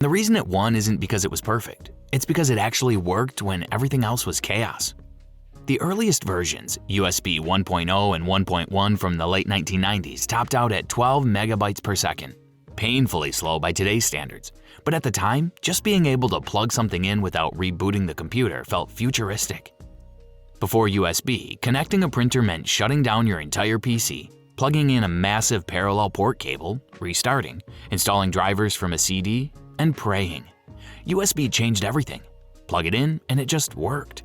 The reason it won isn't because it was perfect. It's because it actually worked when everything else was chaos. The earliest versions, USB 1.0 and 1.1 from the late 1990s, topped out at 12 megabytes per second. Painfully slow by today's standards, but at the time, just being able to plug something in without rebooting the computer felt futuristic. Before USB, connecting a printer meant shutting down your entire PC, plugging in a massive parallel port cable, restarting, installing drivers from a CD, and praying. USB changed everything. Plug it in and it just worked.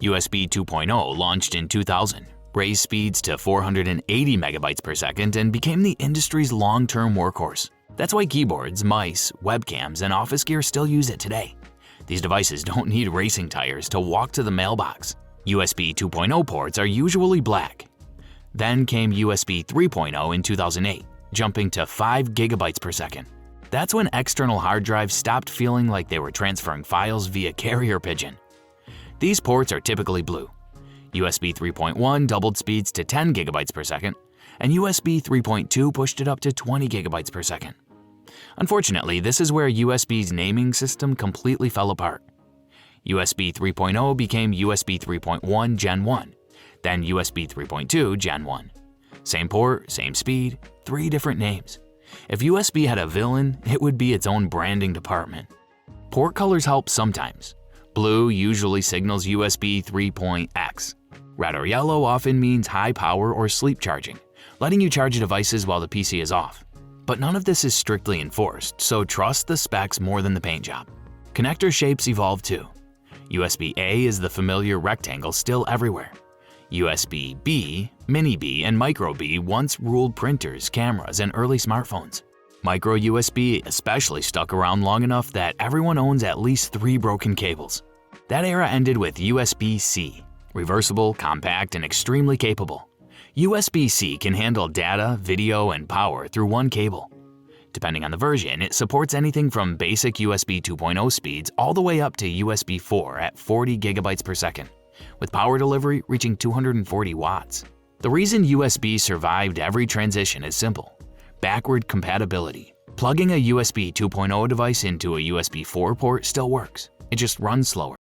USB 2.0 launched in 2000, raised speeds to 480 megabytes per second, and became the industry's long-term workhorse. That's why keyboards, mice, webcams, and office gear still use it today. These devices don't need racing tires to walk to the mailbox. USB 2.0 ports are usually black. Then came USB 3.0 in 2008, jumping to 5 gigabytes per second. That's when external hard drives stopped feeling like they were transferring files via carrier pigeon. These ports are typically blue. USB 3.1 doubled speeds to 10 gigabytes per second, and USB 3.2 pushed it up to 20 gigabytes per second. Unfortunately, this is where USB's naming system completely fell apart. USB 3.0 became USB 3.1 Gen 1, then USB 3.2 Gen 1. Same port, same speed, 3 different names. If USB had a villain, it would be its own branding department. Port colors help sometimes. Blue usually signals USB 3.x. Red or yellow often means high power or sleep charging, letting you charge devices while the PC is off. But none of this is strictly enforced, so trust the specs more than the paint job. Connector shapes evolve too. USB-A is the familiar rectangle still everywhere. USB-B, Mini-B, and Micro-B once ruled printers, cameras, and early smartphones. Micro-USB especially stuck around long enough that everyone owns at least 3 broken cables. That era ended with USB-C, reversible, compact, and extremely capable. USB-C can handle data, video, and power through one cable. Depending on the version, it supports anything from basic USB 2.0 speeds all the way up to USB 4 at 40 gigabytes per second, with power delivery reaching 240 watts. The reason USB survived every transition is simple: backward compatibility. Plugging a USB 2.0 device into a USB 4 port still works. It just runs slower.